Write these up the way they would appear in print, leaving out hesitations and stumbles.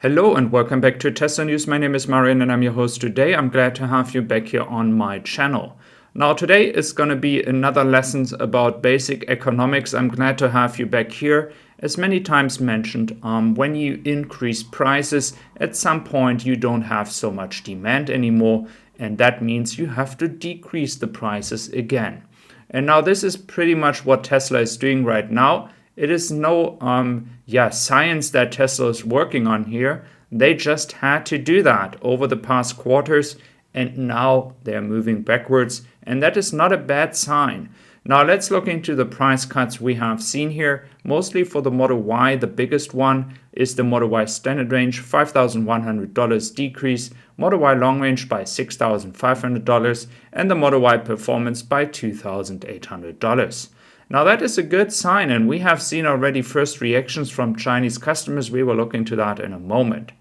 Hello and welcome back to Tesla News. My name is Marian and I'm your host today. I'm glad to have you back here on my channel. Now today is going to be another lessons about basic economics. I'm glad to have you back here. As many times mentioned, when you increase prices, at some point you don't have so much demand anymore, and that means you have to decrease the prices again. And now this is pretty much what Tesla is doing right now. It is no science that Tesla is working on here. They just had to do that over the past quarters, and now they're moving backwards, and that is not a bad sign. Now let's look into the price cuts we have seen here. Mostly for the Model Y, the biggest one is the Model Y standard range, $5,100 decrease, Model Y long range by $6,500, and the Model Y performance by $2,800. Now that is a good sign, and we have seen already first reactions from Chinese customers. We will look into that in a moment.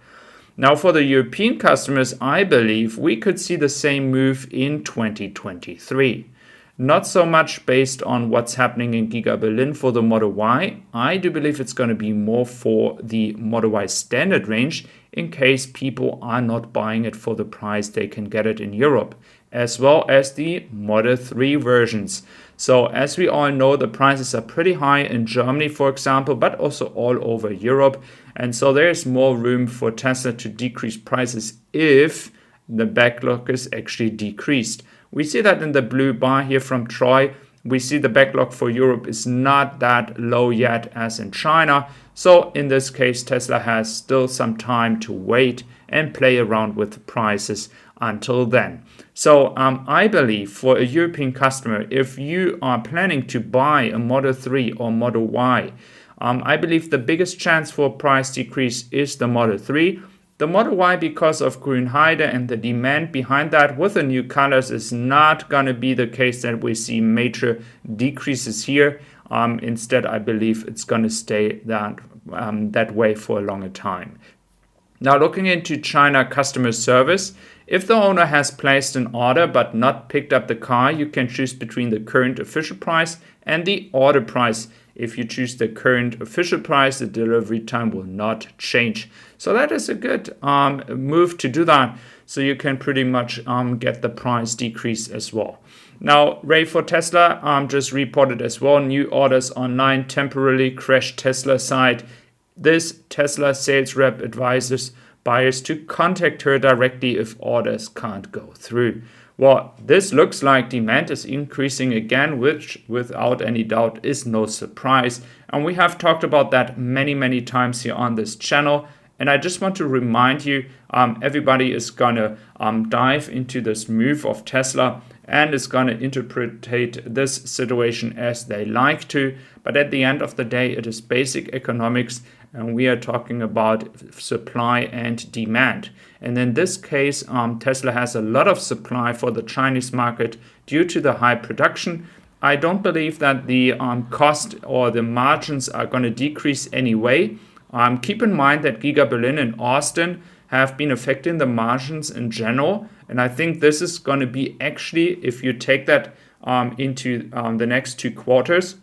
Now for the European customers, I believe we could see the same move in 2023. Not so much based on what's happening in Giga Berlin for the Model Y. I do believe it's going to be more for the Model Y standard range in case people are not buying it for the price they can get it in Europe, as well as the Model 3 versions. So as we all know, the prices are pretty high in Germany, for example, but also all over Europe. And so there's more room for Tesla to decrease prices if the backlog is actually decreased. We see that in the blue bar here from Troy. We see the backlog for Europe is not that low yet as in China. So in this case, Tesla has still some time to wait and play around with the prices until then. So I believe for a European customer, if you are planning to buy a Model 3 or Model Y, I believe the biggest chance for a price decrease is the Model 3. The Model Y, because of Grünheide and the demand behind that with the new colors, is not going to be the case that we see major decreases here. Instead, I believe it's going to stay that way for a longer time. Now looking into China customer service, if the owner has placed an order but not picked up the car, you can choose between the current official price and the order price. If you choose the current official price, the delivery time will not change. So that is a good move to do that. So you can pretty much get the price decrease as well. Now, Ray for Tesla just reported as well, new orders online temporarily crashed Tesla site. This Tesla sales rep advises buyers to contact her directly if orders can't go through. Well, this looks like demand is increasing again, which without any doubt is no surprise. And we have talked about that many times here on this channel. And I just want to remind you, everybody is going to dive into this move of Tesla and is going to interpret this situation as they like to. But at the end of the day, it is basic economics, and we are talking about supply and demand. And in this case, Tesla has a lot of supply for the Chinese market due to the high production. I don't believe that the cost or the margins are going to decrease anyway. Keep in mind that Giga Berlin and Austin have been affecting the margins in general. And I think this is going to be actually, if you take that into the next 2 quarters,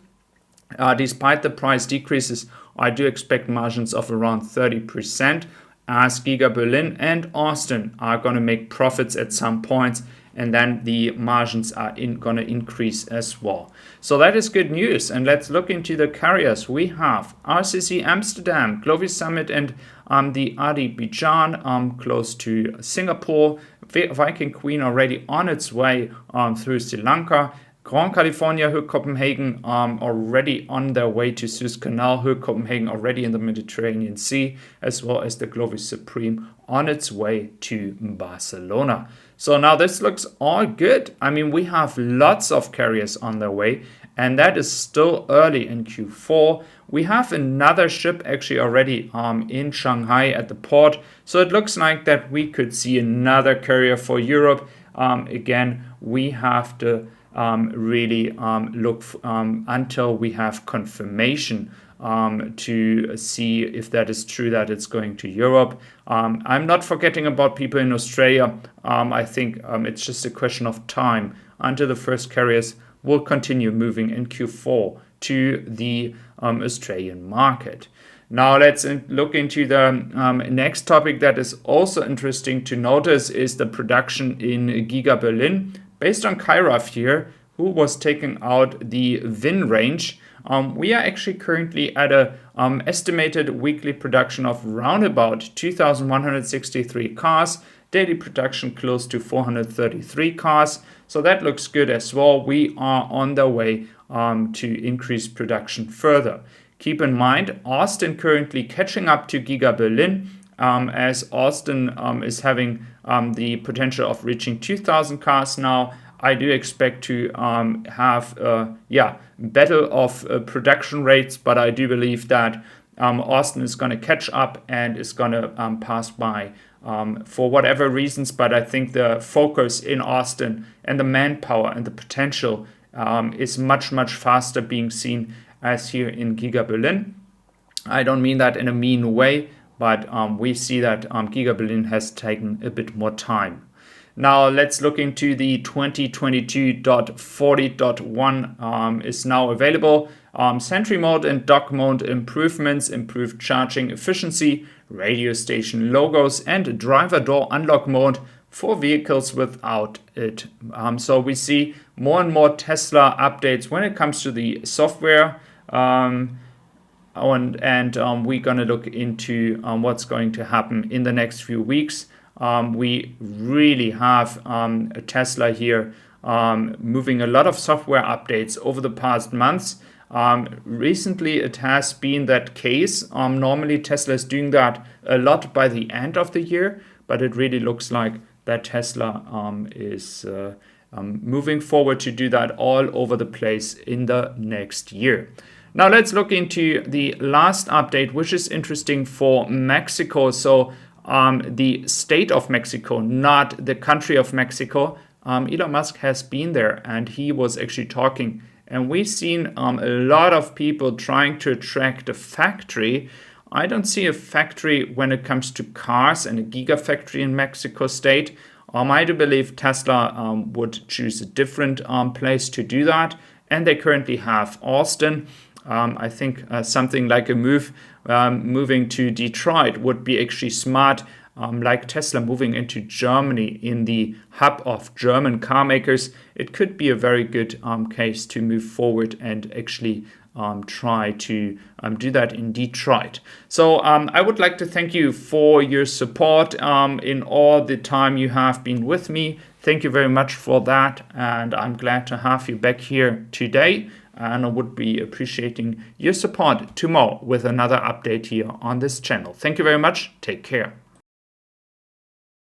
despite the price decreases, I do expect margins of around 30%, as Giga Berlin and Austin are going to make profits at some points, and then the margins are going to increase as well. So that is good news. And let's look into the carriers. We have RCC Amsterdam, Clovis Summit, and the Azerbaijan close to Singapore. Viking Queen already on its way through Sri Lanka. Grand California, Hook Copenhagen already on their way to Suez Canal, Hook Copenhagen already in the Mediterranean Sea, as well as the Clovis Supreme on its way to Barcelona. So now this looks all good. I mean, we have lots of carriers on their way, and that is still early in Q4. We have another ship actually already in Shanghai at the port. So it looks like that we could see another carrier for Europe. Again, we have to really look until we have confirmation to see if that is true that it's going to Europe. I'm not forgetting about people in Australia. I think it's just a question of time until the first carriers will continue moving in Q4 to the Australian market. Now let's look into the next topic that is also interesting to notice is the production in Giga Berlin. Based on Kairaf here, who was taking out the VIN range, we are actually currently at a estimated weekly production of round about 2,163 cars, daily production close to 433 cars. So that looks good as well. We are on the way to increase production further. Keep in mind, Austin currently catching up to Giga Berlin, as Austin is having the potential of reaching 2,000 cars now. I do expect to have battle of production rates, but I do believe that Austin is going to catch up and is going to pass by for whatever reasons. But I think the focus in Austin and the manpower and the potential is much, much faster being seen as here in Giga Berlin. I don't mean that in a mean way, but we see that Giga Berlin has taken a bit more time. Now let's look into the 2022.40.1 is now available. Sentry mode and dock mode improvements, improved charging efficiency, radio station logos, and driver door unlock mode for vehicles without it. So we see more and more Tesla updates when it comes to the software. And we're going to look into what's going to happen in the next few weeks. We really have Tesla here moving a lot of software updates over the past months. Recently, it has been that case. Normally, Tesla is doing that a lot by the end of the year, but it really looks like that Tesla is moving forward to do that all over the place in the next year. Now, let's look into the last update, which is interesting for Mexico. So, the state of Mexico, not the country of Mexico. Elon Musk has been there and he was actually talking. And we've seen a lot of people trying to attract a factory. I don't see a factory when it comes to cars and a gigafactory in Mexico state. I do believe Tesla would choose a different place to do that. And they currently have Austin. I think something like a moving to Detroit would be actually smart, like Tesla moving into Germany in the hub of German car makers. It could be a very good case to move forward and actually try to do that in Detroit. So I would like to thank you for your support in all the time you have been with me. Thank you very much for that, and I'm glad to have you back here today. And I would be appreciating your support tomorrow with another update here on this channel. Thank you very much. Take care.